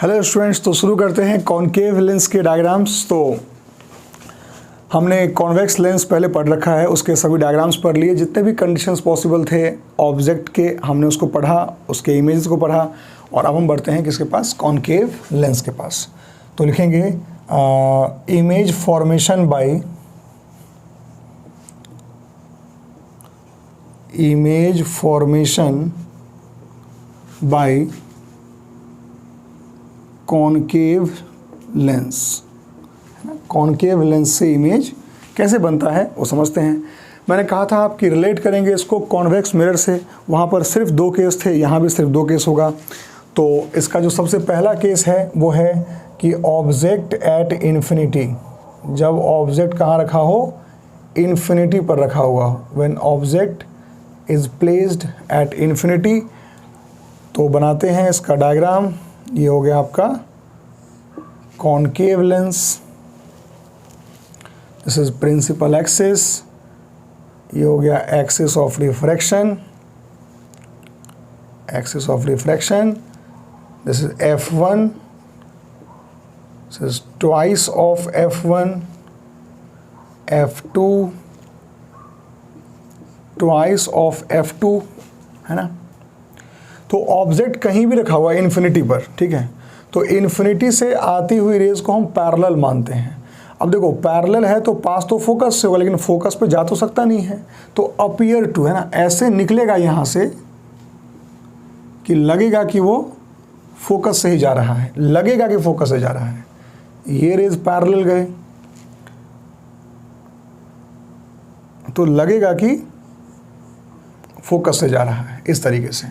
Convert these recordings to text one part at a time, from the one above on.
Hello students, तो शुरू करते हैं कॉनकेव लेंस के डायग्राम्स। तो हमने कॉन्वेक्स लेंस पहले पढ़ रखा है, उसके सभी डायग्राम्स पढ़ लिए, जितने भी कंडीशंस पॉसिबल थे ऑब्जेक्ट के हमने उसको पढ़ा, उसके इमेजेस को पढ़ा। और अब हम बढ़ते हैं किसके पास, कॉनकेव लेंस के पास। तो लिखेंगे image formation by concave lens. Concave lens से इमेज कैसे बनता है वो समझते हैं। मैंने कहा था आपकी रिलेट करेंगे इसको कॉन्वेक्स मिरर से, वहाँ पर सिर्फ 2 केस थे, यहाँ भी सिर्फ 2 केस होगा। तो इसका जो सबसे पहला केस है वो है कि ऑब्जेक्ट एट इन्फिनिटी, जब ऑब्जेक्ट कहाँ रखा हो, इन्फिनिटी पर रखा हुआ हो। When object is placed at infinity. तो बनाते हैं इसका डायग्राम। ये हो गया आपका concave lens, this is principal axis. ये हो गया axis of refraction, this is F1, this is twice of F1, F2, twice of F2, है ना। तो ऑब्जेक्ट कहीं भी रखा हुआ है इन्फिनिटी पर, ठीक है। तो इन्फिनिटी से आती हुई रेज को हम पैरेलल मानते हैं। अब देखो पैरेलल है तो पास तो फोकस से होगा, लेकिन फोकस पे जा तो सकता नहीं है। तो अपीयर टू, है ना, ऐसे निकलेगा यहाँ से कि लगेगा कि वो फोकस से ही जा रहा है, लगेगा कि फोकस से जा रहा है। ये रेज पैरेलल गए तो लगेगा कि फोकस से जा रहा है, इस तरीके से।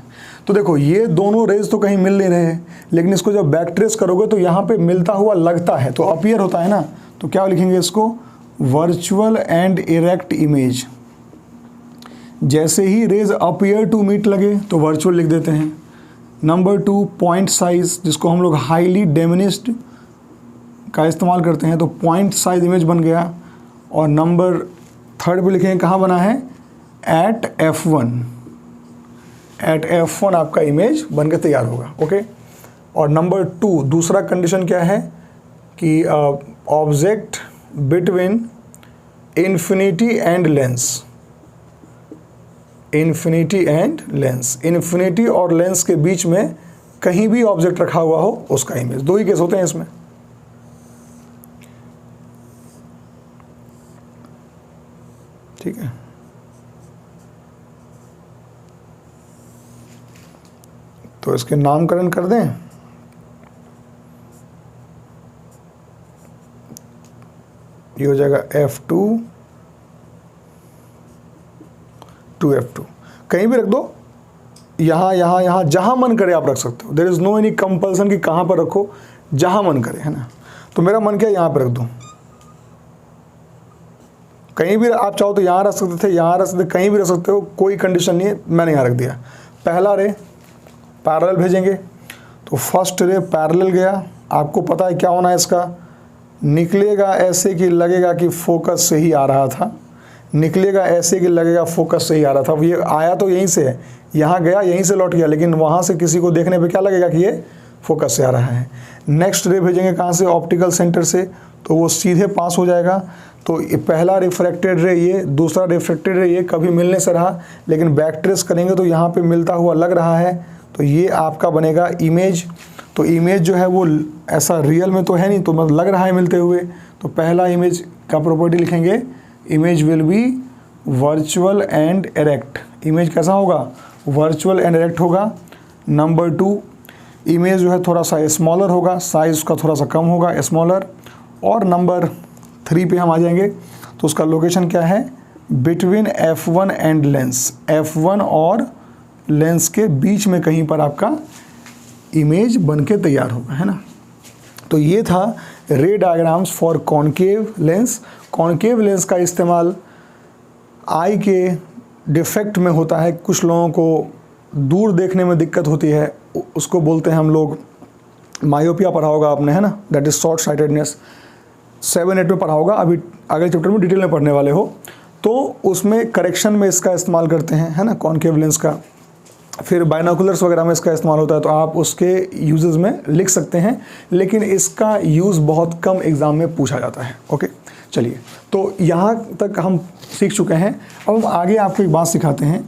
तो देखो ये दोनों रेज तो कहीं मिल नहीं रहे हैं, लेकिन इसको जब बैक ट्रेस करोगे तो यहाँ पे मिलता हुआ लगता है, तो अपीयर होता है ना। तो क्या लिखेंगे इसको, वर्चुअल एंड इरेक्ट इमेज। जैसे ही रेज अपीयर टू मीट लगे तो वर्चुअल लिख देते हैं। नंबर 2 पॉइंट साइज, जिसको हम लोग हाईली डिमिनिश्ड का इस्तेमाल करते हैं, तो पॉइंट साइज इमेज बन गया। और नंबर 3 पे लिखेंगे कहाँ बना है, एट F1 आपका इमेज बन के तैयार होगा, ओके। और नंबर 2 दूसरा कंडीशन क्या है कि object between infinity and lens, infinity और लेंस के बीच में कहीं भी ऑब्जेक्ट रखा हुआ हो उसका इमेज। 2 ही केस होते हैं इसमें, ठीक है। तो इसके नामकरण कर दें। ये हो जाएगा F2 to F2। कहीं भी रख दो, यहाँ जहाँ मन करे आप रख सकते हो। There is no any compulsion कि कहाँ पर रखो, जहाँ मन करे, है ना। तो मेरा मन किया यहाँ पर रख दूँ, कहीं भी आप चाहो तो यहाँ रख सकते थे, यहाँ रख सकते, कहीं भी रख सकते हो, कोई कंडीशन नहीं है। मैंने यहाँ रख दिया। पहला रे पैरेलल भेजेंगे, तो फर्स्ट रे पैरेलल गया। आपको पता है क्या होना है इसका, निकलेगा ऐसे कि लगेगा कि फोकस से ही आ रहा था, निकलेगा ऐसे कि लगेगा फोकस से ही आ रहा था। ये आया तो यहीं से है, यहाँ गया यहीं से लौट गया, लेकिन वहाँ से किसी को देखने पे क्या लगेगा कि ये फोकस से आ रहा है। नेक्स्ट रे भेजेंगे कहाँ से, ऑप्टिकल सेंटर से, तो वो सीधे पास हो जाएगा। तो पहला रिफ्रैक्टेड रे ये, दूसरा रिफ्रैक्टेड रे ये, कभी मिलने से रहा, लेकिन बैक ट्रेस करेंगे तो यहाँ पे मिलता हुआ लग रहा है। तो ये आपका बनेगा इमेज। तो इमेज जो है वो ऐसा रियल में तो है नहीं, तो मतलब लग रहा है मिलते हुए। तो पहला इमेज का प्रॉपर्टी लिखेंगे, image will be virtual and erect. Image कैसा होगा, वर्चुअल एंड इरेक्ट होगा। नंबर 2 इमेज जो है थोड़ा सा स्मॉलर होगा, साइज उसका थोड़ा सा कम होगा, स्मॉलर। और नंबर 3 पे हम आ जाएंगे, तो उसका लोकेशन क्या है, between F1 and lens, F1 और लेंस के बीच में कहीं पर आपका इमेज बन के तैयार होगा, है ना। तो ये था रे diagrams for concave lens. Concave lens का इस्तेमाल आई के डिफेक्ट में होता है। कुछ लोगों को दूर देखने में दिक्कत होती है, उसको बोलते हैं हम लोग मायोपिया, पढ़ा होगा आपने, है ना, दैट इज शॉर्ट साइटेडनेस। 7-8 में पढ़ा होगा, अभी अगले चैप्टर में डिटेल में पढ़ने वाले हो। तो उसमें करेक्शन में इसका इस्तेमाल करते हैं, है ना, कॉनकेव लेंस का। फिर बाइनोकुलर्स वगैरह में इसका इस्तेमाल होता है, तो आप उसके यूजेस में लिख सकते हैं, लेकिन इसका यूज़ बहुत कम एग्ज़ाम में पूछा जाता है। ओके, चलिए, तो यहाँ तक हम सीख चुके हैं। अब हम आगे आपको एक बात सिखाते हैं,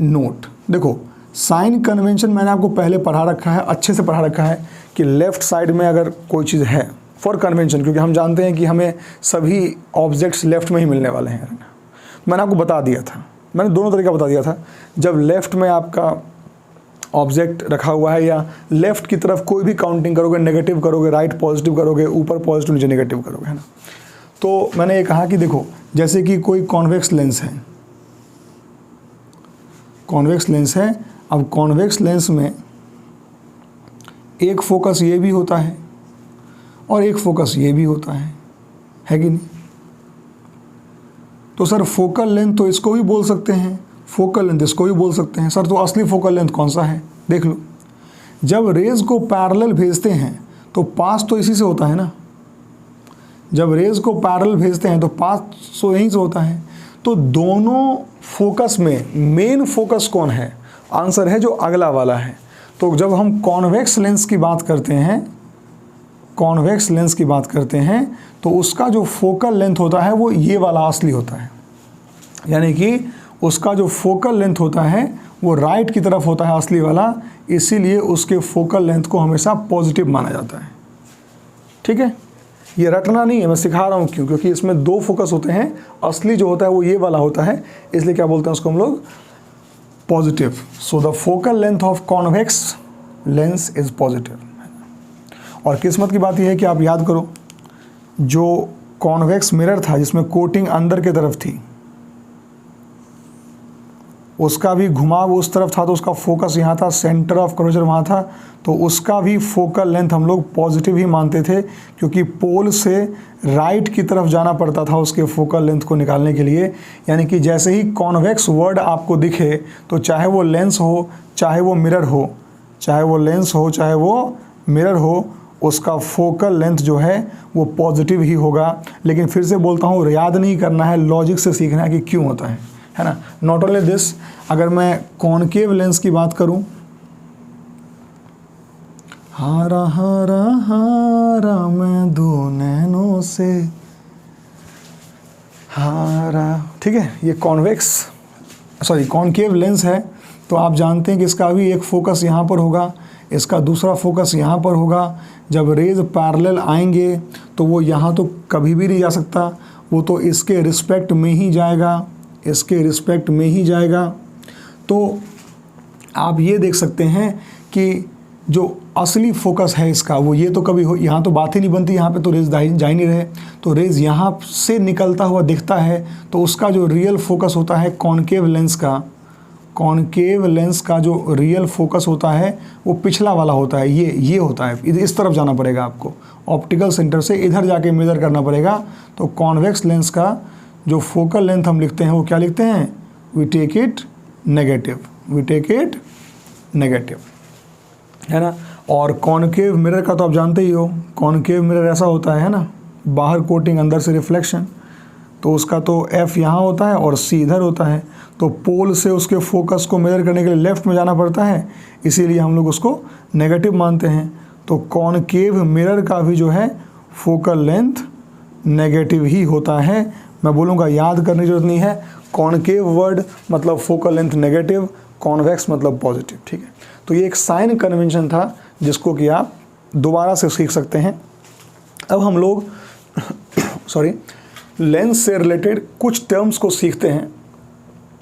नोट। देखो, साइन कन्वेंशन मैंने आपको पहले पढ़ा रखा है, अच्छे से पढ़ा रखा है कि लेफ़्ट साइड में अगर कोई चीज़ है फॉर कन्वेंशन, क्योंकि हम जानते हैं कि हमें सभी ऑब्जेक्ट्स लेफ़्ट में ही मिलने वाले हैं। मैंने आपको बता दिया था, मैंने दोनों तरीका बता दिया था। जब लेफ़्ट में आपका ऑब्जेक्ट रखा हुआ है या लेफ़्ट की तरफ कोई भी काउंटिंग करोगे, नेगेटिव करोगे, राइट पॉजिटिव करोगे, ऊपर पॉजिटिव नीचे नेगेटिव करोगे, है ना। तो मैंने ये कहा कि देखो, जैसे कि कोई कॉन्वेक्स लेंस है, कॉन्वेक्स लेंस है। अब कॉन्वेक्स लेंस में एक फोकस ये भी होता है और एक फोकस ये भी होता है कि नहीं। तो सर फोकल लेंथ तो इसको भी बोल सकते हैं, फोकल लेंथ इसको भी बोल सकते हैं। सर तो असली फोकल लेंथ कौन सा है? देख लो, जब रेज को पैरेलल भेजते हैं तो पास तो इसी से होता है ना। जब रेज को पैरेलल भेजते हैं तो पास तो यहीं से होता है। तो दोनों फोकस में मेन फोकस कौन है? आंसर है जो अगला वाला है। तो जब हम कॉन्वेक्स लेंस की बात करते हैं, कॉन्वेक्स लेंस की बात करते हैं, तो उसका जो फोकल लेंथ होता है वो ये वाला असली होता है। यानी कि उसका जो फोकल लेंथ होता है वो राइट की तरफ होता है, असली वाला। इसीलिए उसके फोकल लेंथ को हमेशा पॉजिटिव माना जाता है। ठीक है, ये रटना नहीं है, मैं सिखा रहा हूँ क्यों, क्योंकि इसमें दो फोकस होते हैं। असली जो होता है वो ये वाला होता है, इसलिए क्या बोलते हैं उसको हम लोग? Positive. So the focal length of convex lens is positive. और किस्मत की बात यह है कि आप याद करो, जो कॉन्वेक्स मिरर था जिसमें कोटिंग अंदर की तरफ थी, उसका भी घुमाव उस तरफ था, तो उसका फोकस यहाँ था, सेंटर ऑफ कर्वेचर वहाँ था, तो उसका भी फोकल लेंथ हम लोग पॉजिटिव ही मानते थे, क्योंकि पोल से राइट की तरफ जाना पड़ता था उसके फोकल लेंथ को निकालने के लिए। यानी कि जैसे ही कॉन्वेक्स वर्ड आपको दिखे, तो चाहे वो लेंस हो, चाहे वो मिरर हो, चाहे वो लेंस हो, चाहे वो मिरर हो, उसका फोकल लेंथ जो है वो पॉजिटिव ही होगा। लेकिन फिर से बोलता हूँ, याद नहीं करना है, लॉजिक से सीखना है कि क्यों होता है ना। नॉट ओनली दिस, अगर मैं कॉनकेव लेंस की बात करूं, हारा हारा हारा मैं दो नैनों से हारा, ठीक है, ये कॉनकेव लेंस है। तो आप जानते हैं कि इसका भी एक फोकस यहाँ पर होगा, इसका दूसरा फोकस यहाँ पर होगा। जब रेज पैरेलल आएंगे तो वो यहाँ तो कभी भी नहीं जा सकता, वो तो इसके रिस्पेक्ट में ही जाएगा, इसके रिस्पेक्ट में ही जाएगा। तो आप ये देख सकते हैं कि जो असली फोकस है इसका, वो ये तो कभी हो, यहाँ तो बात ही नहीं बनती, यहाँ पे तो रेज जा ही नहीं रहे, तो रेज यहाँ से निकलता हुआ दिखता है। तो उसका जो रियल फोकस होता है कॉनकेव लेंस का, कॉनकेव लेंस का जो रियल फोकस होता है वो पिछला वाला होता है, ये होता है। इस तरफ जाना पड़ेगा आपको, ऑप्टिकल सेंटर से इधर जाके मेजर करना पड़ेगा। तो कॉन्वेक्स लेंस का जो फोकल लेंथ हम लिखते हैं वो क्या लिखते हैं? We take it negative, we take it negative, है ना। और कॉनकेव मिरर का तो आप जानते ही हो, कॉनकेव मिरर ऐसा होता है ना, बाहर कोटिंग अंदर से रिफ्लेक्शन। तो उसका तो एफ यहाँ होता है और सी इधर होता है। तो पोल से उसके फोकस को मेजर करने के लिए लेफ़्ट में जाना पड़ता है, इसीलिए हम लोग उसको नेगेटिव मानते हैं। तो कॉनकेव मिरर का भी जो है फोकल लेंथ नेगेटिव ही होता है। मैं बोलूँगा याद करने की जरूरत नहीं है, कॉनकेव वर्ड मतलब फोकल लेंथ नेगेटिव, कॉन्वेक्स मतलब पॉजिटिव, ठीक है। तो ये एक साइन कन्वेंशन था जिसको कि आप दोबारा से सीख सकते हैं। अब हम लोग लेंस से रिलेटेड कुछ टर्म्स को सीखते हैं,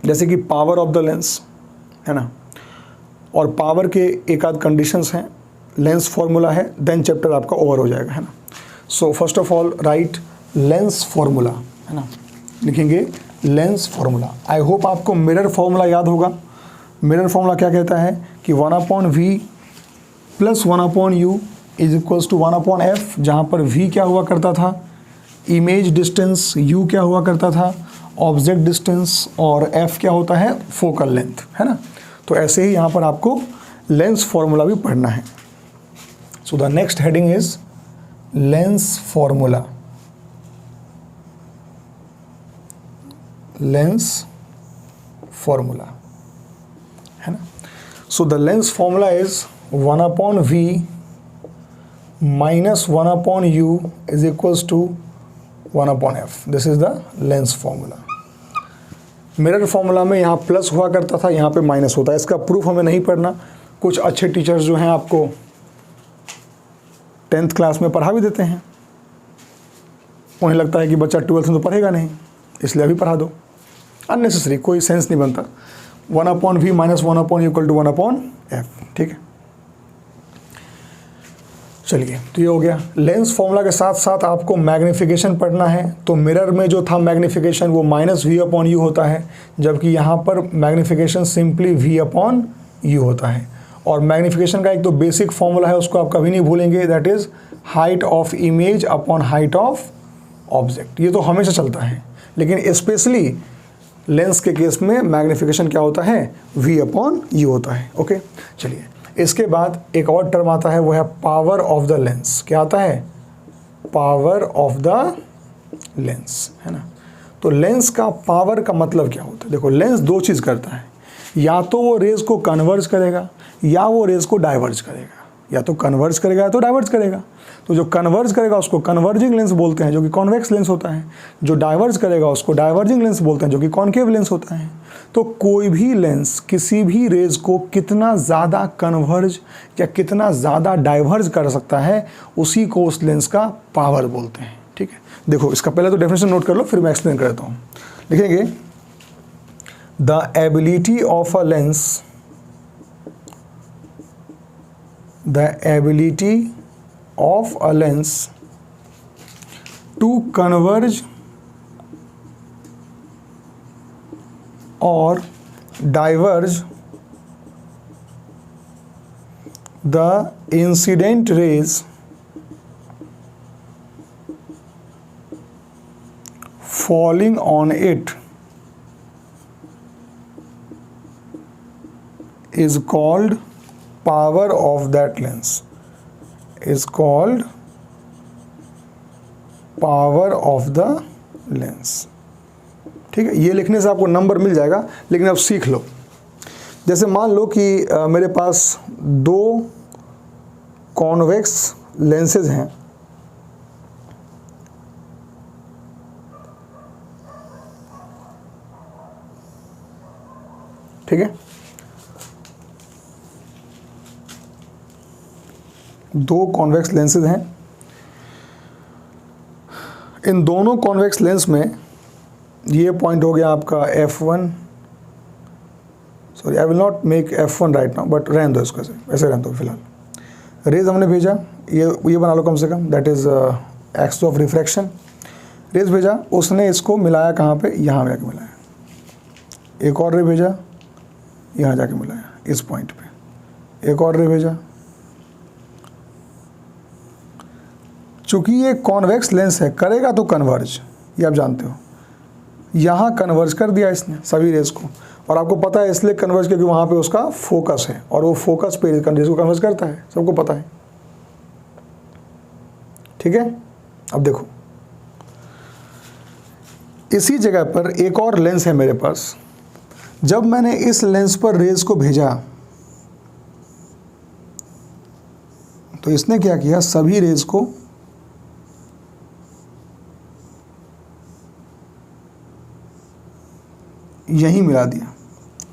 जैसे कि पावर ऑफ द लेंस, है ना, और पावर के एक आध कंडीशंस हैं, लेंस फॉर्मूला है, देन चैप्टर आपका ओवर हो जाएगा, है ना। So first of all right lens formula, है ना, लिखेंगे लेंस फॉर्मूला। आई होप आपको मिरर फॉर्मूला याद होगा। मिरर फॉर्मूला क्या कहता है कि 1/v plus 1/u is equals to 1/f, जहाँ पर v क्या हुआ करता था? इमेज डिस्टेंस, u क्या हुआ करता था? ऑब्जेक्ट डिस्टेंस, और f क्या होता है? फोकल लेंथ, है ना। तो ऐसे ही यहाँ पर आपको लेंस फॉर्मूला भी पढ़ना है। So the next heading is lens formula, lens formula, है ना। So the lens formula is 1 upon V minus 1 upon U is equals to 1 upon F. This is the lens formula. Mirror formula में यहाँ plus हुआ करता था, यहाँ पे minus होता है. इसका प्रूफ हमें नहीं पढ़ना. कुछ अच्छे टीचर्स जो हैं आपको 10th क्लास में पढ़ा भी देते हैं. उन्हें लगता है कि बच्चा 12th में तो पढ़ेगा नहीं, इसलिए अभी पढ़ा दो. अननेसेसरी, कोई सेंस नहीं बनता. 1 upon v minus 1 upon equal to 1 upon f. ठीक है, चलिए, तो ये हो गया. लेंस फॉर्मूला के साथ साथ आपको मैग्नीफिकेशन पढ़ना है. तो मिरर में जो था मैग्नीफिकेशन वो माइनस वी अपॉन यू होता है, जबकि यहाँ पर magnification simply v upon u होता है. और मैग्नीफिकेशन का एक तो बेसिक फॉर्मूला है, उसको आप कभी नहीं भूलेंगे, that is height of image upon height of object. ये तो हमेशा चलता है, लेकिन स्पेशली लेंस के केस में मैग्नीफिकेशन क्या होता है, वी अपॉन यू होता है. ओके, चलिए. इसके बाद एक और टर्म आता है, वो है पावर ऑफ द लेंस. क्या आता है, पावर ऑफ द लेंस, है ना. तो लेंस का पावर का मतलब क्या होता है. देखो, लेंस दो चीज़ करता है, या तो वो रेज को कन्वर्ज करेगा या वो रेज को डाइवर्ज करेगा. या तो कन्वर्ज करेगा या तो डाइवर्ज करेगा. तो जो कन्वर्ज करेगा उसको कन्वर्जिंग लेंस बोलते हैं, जो कि कॉन्वेक्स लेंस होता है. जो डाइवर्ज करेगा उसको डाइवर्जिंग लेंस बोलते हैं, जो कि कॉन्केव लेंस होता है. तो कोई भी लेंस किसी भी रेज को कितना ज़्यादा कन्वर्ज या कितना ज़्यादा डाइवर्ज कर सकता है, उसी को उस लेंस का पावर बोलते हैं. ठीक है, देखो, इसका पहले तो डेफिनेशन नोट कर लो, फिर मैं एक्सप्लेन कर देता हूँ. लिखेंगे, the ability of a lens, the ability of a lens to converge or diverge the incident rays falling on it is called power of that lens, is called power of the lens. ठीक है, ये लिखने से आपको number मिल जाएगा, लेकिन अब सीख लो. जैसे मान लो कि मेरे पास दो कॉन्वेक्स लेंसेज हैं. ठीक है, दो कॉन्वेक्स लेंसेज हैं. इन दोनों कॉन्वेक्स लेंस में ये पॉइंट हो गया आपका F1. Sorry, I will not make F1 right now, but रहने दो इसको, ऐसे रहने दो फिलहाल. रेज हमने भेजा, ये बना लो कम से कम, that is X of refraction. Rays भेजा, उसने इसको मिलाया कहाँ पे, यहाँ जाके मिलाया. एक और रे भेजा, यहाँ जाके मिलाया इस पॉइंट पे. एक और रे भेजा. चूँकि ये कॉन्वेक्स लेंस है, करेगा तो कन्वर्ज, ये आप जानते हो. यहाँ कन्वर्ज कर दिया इसने सभी रेस को, और आपको पता है इसलिए कन्वर्ज क्योंकि वहाँ पे उसका फोकस है, और वो फोकस पे रेस को कन्वर्ज करता है, सबको पता है. ठीक है, अब देखो, इसी जगह पर एक और लेंस है मेरे पास. जब मैंने इस लेंस पर रेस को भेजा तो इसने क्या किया, सभी रेस को यहीं मिला दिया.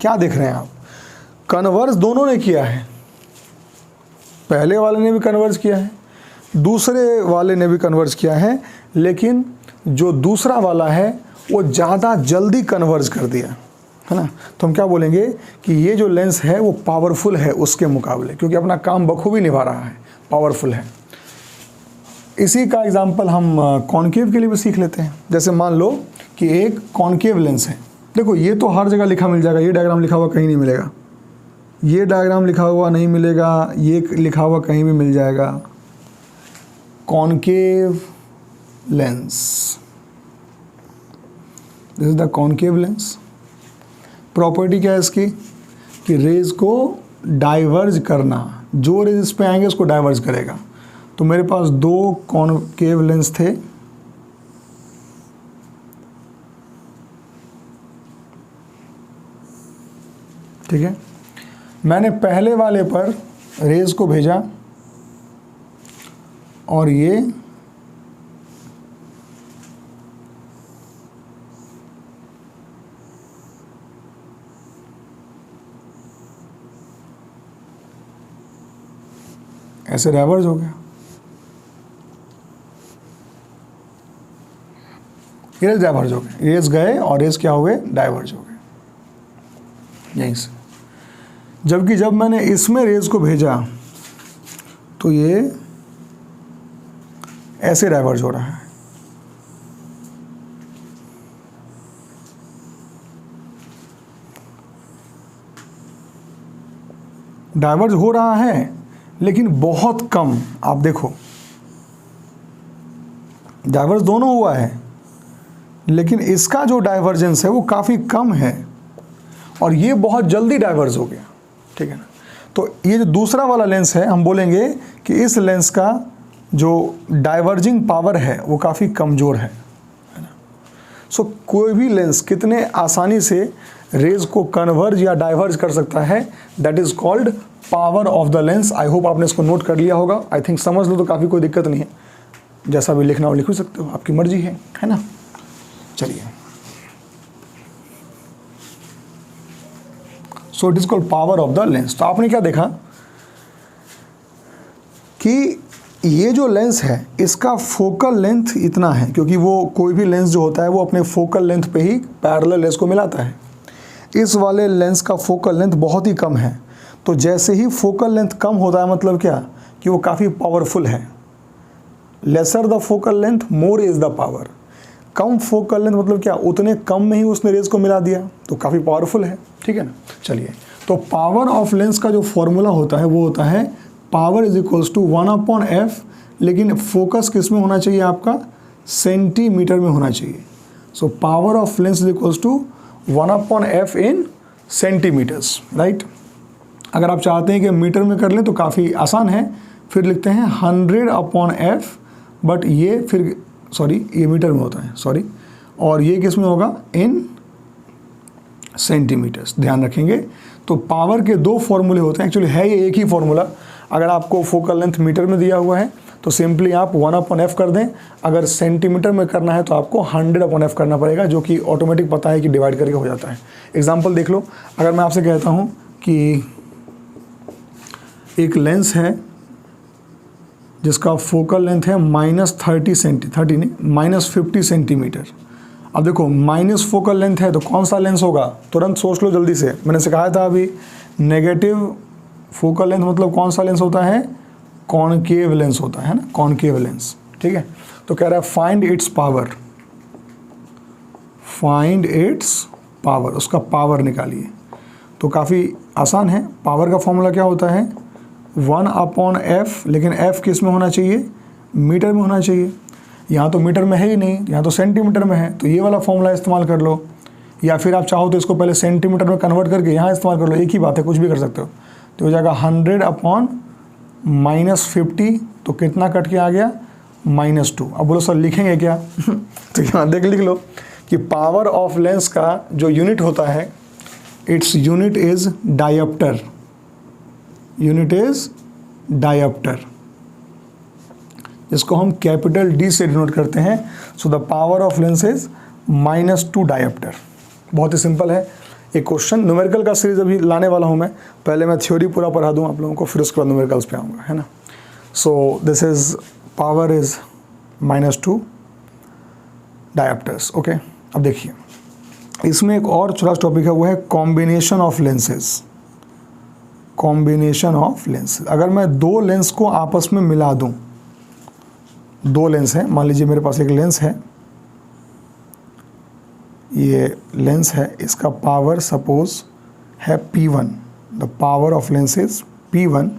क्या देख रहे हैं आप, कन्वर्ज दोनों ने किया है. पहले वाले ने भी कन्वर्ज किया है, दूसरे वाले ने भी कन्वर्ज किया है, लेकिन जो दूसरा वाला है वो ज़्यादा जल्दी कन्वर्ज कर दिया, है ना. तो हम क्या बोलेंगे कि ये जो लेंस है वो पावरफुल है उसके मुकाबले, क्योंकि अपना काम बखूबी निभा रहा है, पावरफुल है. इसी का एग्जांपल हम कॉन्केव के लिए भी सीख लेते हैं. जैसे मान लो कि एक कॉन्केव लेंस है. देखो, ये तो हर जगह लिखा मिल जाएगा, ये डायग्राम लिखा हुआ कहीं नहीं मिलेगा, ये डायग्राम लिखा हुआ नहीं मिलेगा, ये लिखा हुआ कहीं भी मिल जाएगा. Concave lens, this is the concave lens. Property क्या है इसकी, कि रेज को डाइवर्ज करना, जो रेज इस पे आएंगे उसको डाइवर्ज करेगा. तो मेरे पास दो कॉन्केव लेंस थे. ठीक है, मैंने पहले वाले पर रेज को भेजा और ये ऐसे डाइवर्ज हो गया, रेज डाइवर्ज हो गए, रेज गए और रेज क्या हो गए, डाइवर्ज हो गए यहीं से। जबकि जब मैंने इसमें रेज को भेजा तो ये ऐसे डाइवर्ज हो रहा है। डाइवर्ज हो रहा है लेकिन बहुत कम। आप देखो डाइवर्ज दोनों हुआ है, लेकिन इसका जो डाइवर्जेंस है वो काफ़ी कम है और ये बहुत जल्दी डाइवर्ज हो गया, ठीक है ना। तो ये जो दूसरा वाला लेंस है, हम बोलेंगे कि इस लेंस का जो डाइवर्जिंग पावर है वो काफ़ी कमज़ोर है ना। सो कोई भी लेंस कितने आसानी से रेज को कन्वर्ज या डाइवर्ज कर सकता है, that is called power of the lens. I hope आपने इसको नोट कर लिया होगा। आई थिंक समझ लो तो काफ़ी कोई दिक्कत नहीं है, जैसा भी लिखना हो लिख भी सकते हो, आपकी मर्जी है ना। चलिए, so it is called power of the lens. तो आपने क्या देखा कि ये जो लेंस है इसका फोकल लेंथ इतना है, क्योंकि वो कोई भी लेंस जो होता है वो अपने फोकल लेंथ पे ही पैरेलल लेंस को मिलाता है। इस वाले लेंस का फोकल लेंथ बहुत ही कम है, तो जैसे ही फोकल लेंथ कम होता है मतलब क्या कि वो काफ़ी पावरफुल है। Lesser the focal length more is the power. Come focal length मतलब क्या, उतने कम में ही उसने रेज को मिला दिया, तो काफ़ी पावरफुल है, ठीक है ना। चलिए, तो पावर ऑफ लेंस का जो फॉर्मूला होता है वो होता है power is equals to 1/f, लेकिन फोकस किस में होना चाहिए आपका, सेंटीमीटर में होना चाहिए। So power of lens is equals to 1/f in centimetres, right. अगर आप चाहते हैं कि मीटर में कर लें तो काफ़ी आसान है, फिर लिखते हैं 100/f, बट ये फिर ये मीटर में होता है, और ये किस में होगा, इन सेंटीमीटर्स, ध्यान रखेंगे। तो पावर के दो फॉर्मूले होते हैं, एक्चुअली है ये एक ही फॉर्मूला। अगर आपको फोकल लेंथ मीटर में दिया हुआ है तो सिंपली आप 1/f कर दें, अगर सेंटीमीटर में करना है तो आपको 100/f करना पड़ेगा, जो कि ऑटोमेटिक पता है कि डिवाइड करके हो जाता है। एग्जाम्पल देख लो, अगर मैं आपसे कहता हूँ कि एक लेंस है जिसका फोकल लेंथ है -50 सेंटीमीटर। अब देखो माइनस फोकल लेंथ है तो कौन सा लेंस होगा, तुरंत सोच लो जल्दी से। मैंने सिखाया था अभी, नेगेटिव फोकल लेंथ मतलब कौन सा लेंस होता है, कॉनकेव लेंस होता है ना, कॉनकेव लेंस, ठीक है। तो कह रहा है find its power, find its power, उसका पावर निकालिए। तो काफ़ी आसान है। पावर का फॉर्मूला क्या होता है, 1/f, लेकिन f किस में होना चाहिए, मीटर में होना चाहिए। यहाँ तो मीटर में है ही नहीं, यहाँ तो सेंटीमीटर में है, तो ये वाला फॉर्मूला इस्तेमाल कर लो, या फिर आप चाहो तो इसको पहले सेंटीमीटर में कन्वर्ट करके यहाँ इस्तेमाल कर लो, एक ही बात है, कुछ भी कर सकते हो। तो हो जाएगा 100/-50, तो कितना कट के आ गया, -2। अब बोलो सर लिखेंगे क्या तो यहाँ लिख लो कि पावर ऑफ लेंस का जो यूनिट होता है, its unit is dioptre, unit is dioptre, जिसको हम कैपिटल D से डिनोट करते हैं। So the power of lens is -2 dioptre. बहुत ही सिंपल है। एक क्वेश्चन न्यूमेरिकल का सीरीज अभी लाने वाला हूँ मैं, पहले मैं थ्योरी पूरा पढ़ा दूँ आप लोगों को, फिर उसके बाद न्यूमेरिकल्स पे आऊँगा, है ना। So this is power is -2 dioptres, okay. अब देखिए, इसमें एक और छोटा टॉपिक है, वो है combination of lenses. Combination of lenses, अगर मैं दो लेंस को आपस में मिला दूं, दो लेंस हैं, मान लीजिए मेरे पास एक लेंस है, ये लेंस है, इसका पावर सपोज है P1, the power of lens is P1,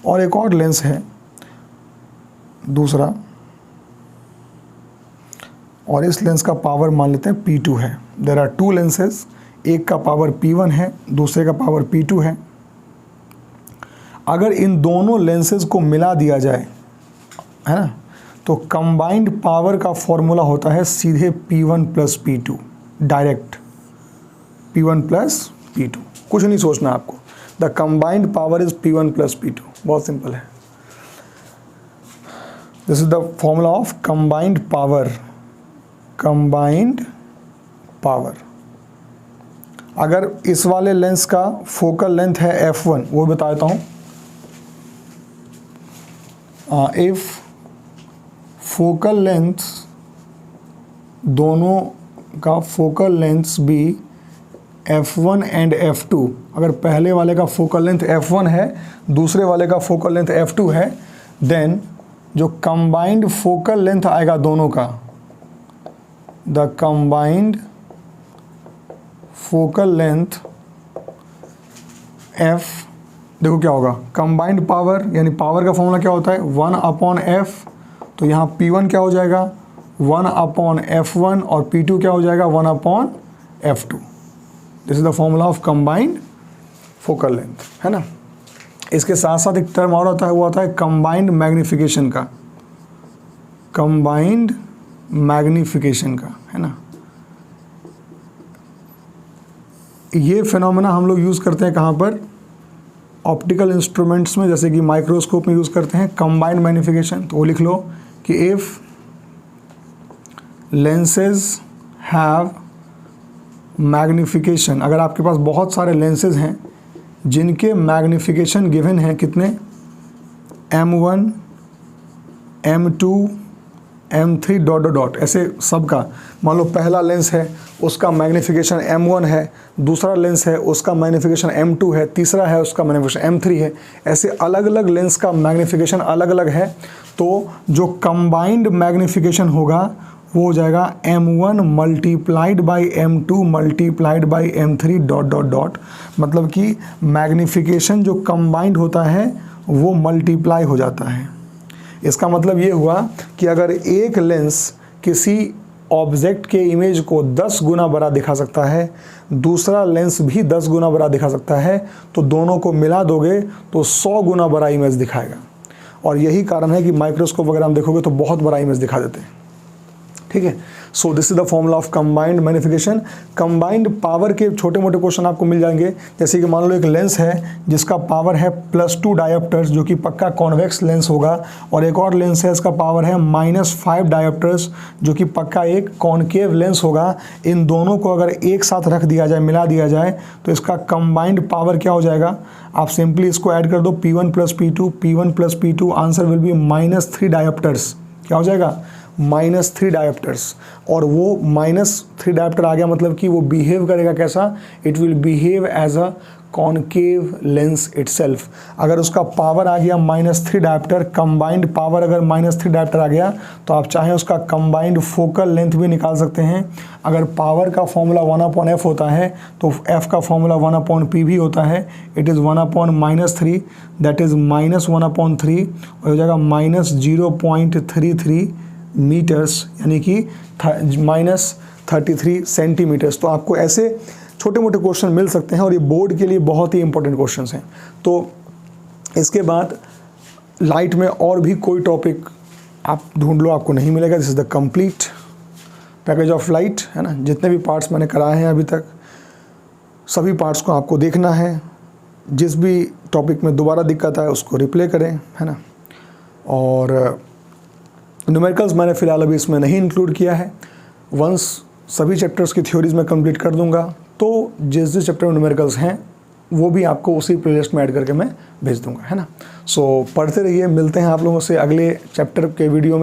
और एक और लेंस है दूसरा, और इस लेंस का पावर मान लेते हैं P2 है। देयर आर टू लेंसेज, एक का पावर P1 है, दूसरे का पावर P2 है। अगर इन दोनों लेंसेज को मिला दिया जाए, है ना, तो कंबाइंड पावर का फॉर्मूला होता है सीधे P1 + P2, direct P1 + P2, कुछ नहीं सोचना आपको। The combined power is P1 plus P2। बहुत सिंपल है। This is the formula of combined power. Combined power, अगर इस वाले लेंस का फोकल लेंथ है f1, वो बता देता हूँ। इफ फोकल लेंथ, दोनों का फोकल लेंथ भी f1 एंड f2, अगर पहले वाले का फोकल लेंथ f1 है, दूसरे वाले का फोकल लेंथ f2 है, देन जो कंबाइंड फोकल लेंथ आएगा दोनों का, the combined focal length f, देखो क्या होगा, कंबाइंड पावर यानी पावर का फॉर्मूला क्या होता है 1/f, तो यहाँ P1 क्या हो जाएगा 1/f1 और P2 क्या हो जाएगा 1/f2। This is the formula of combined focal length, है ना। इसके साथ साथ एक टर्म और आता है, वो आता है कंबाइंड मैग्निफिकेशन का, कंबाइंड मैग्निफिकेशन का, है ना। ये फिनोमेना हम लोग यूज़ करते हैं कहाँ पर, ऑप्टिकल इंस्ट्रूमेंट्स में, जैसे कि माइक्रोस्कोप में यूज़ करते हैं कंबाइंड मैग्निफिकेशन। तो वो लिख लो कि इफ़ लेंसेज हैव मैग्निफिकेशन, अगर आपके पास बहुत सारे लेंसेज हैं जिनके मैग्निफिकेशन गिवन है कितने, M1 M2 M3 dot dot dot, ऐसे सबका, मान लो पहला लेंस है उसका मैग्निफिकेशन M1 है, दूसरा लेंस है उसका मैग्निफिकेशन M2 है, तीसरा है उसका मैग्निफिकेशन M3 है, ऐसे अलग अलग लेंस का मैग्निफिकेशन अलग अलग है। तो जो कंबाइंड मैग्निफिकेशन होगा वो हो जाएगा M1 multiplied by M2 multiplied by M3 dot dot dot, मतलब कि मैग्निफिकेशन जो कंबाइंड होता है वो मल्टीप्लाई हो जाता है। इसका मतलब ये हुआ कि अगर एक लेंस किसी ऑब्जेक्ट के इमेज को 10 गुना बड़ा दिखा सकता है, दूसरा लेंस भी 10 गुना बड़ा दिखा सकता है, तो दोनों को मिला दोगे तो 100 गुना बड़ा इमेज दिखाएगा। और यही कारण है कि माइक्रोस्कोप वगैरह हम देखोगे तो बहुत बड़ा इमेज दिखा देते हैं, ठीक है। सो this is the formula of combined magnification. Combined power के छोटे मोटे क्वेश्चन आपको मिल जाएंगे, जैसे कि मान लो एक लेंस है जिसका पावर है +2 डायोप्टर्स, जो कि पक्का कॉन्वेक्स लेंस होगा, और एक और लेंस है इसका पावर है -5 डायोप्टर्स, जो कि पक्का एक कॉनकेव लेंस होगा। इन दोनों को अगर एक साथ रख दिया जाए, मिला दिया जाए, तो इसका कंबाइंड पावर क्या हो जाएगा, आप सिंपली इसको ऐड कर दो P1 plus P2, P1 plus P2, answer will be -3 dioptres. क्या हो जाएगा -3 डायोप्टर्स। और वो -3 डायोप्टर आ गया मतलब कि वो बिहेव करेगा कैसा, it will behave as a concave lens itself. अगर उसका पावर आ गया -3 डायोप्टर, कंबाइंड पावर अगर -3 डायोप्टर आ गया, तो आप चाहें उसका कंबाइंड फोकल लेंथ भी निकाल सकते हैं। अगर पावर का फॉर्मूला 1/f होता है तो f का फॉर्मूला 1/p भी होता है। इट इज़ 1/-3, दैट इज़ -1/3, और हो जाएगा -0.33 मीटर्स, यानी कि -33 सेंटीमीटर्स। तो आपको ऐसे छोटे मोटे क्वेश्चन मिल सकते हैं, और ये बोर्ड के लिए बहुत ही इंपॉर्टेंट क्वेश्चंस हैं। तो इसके बाद लाइट में और भी कोई टॉपिक आप ढूंढ लो, आपको नहीं मिलेगा। This is the complete package of light, है ना। जितने भी पार्ट्स मैंने कराए हैं अभी तक, सभी पार्ट्स को आपको देखना है। जिस भी टॉपिक में दोबारा दिक्कत आए उसको रिप्ले करें, है ना। और न्यूमेरिकल्स मैंने फ़िलहाल अभी इसमें नहीं इंक्लूड किया है। वंस सभी चैप्टर्स की थ्योरीज में कंप्लीट कर दूंगा, तो जिस जिस चैप्टर में न्यूमेरिकल्स हैं वो भी आपको उसी प्लेलिस्ट में ऐड करके मैं भेज दूंगा, है ना। सो पढ़ते रहिए, मिलते हैं आप लोगों से अगले चैप्टर के वीडियो में।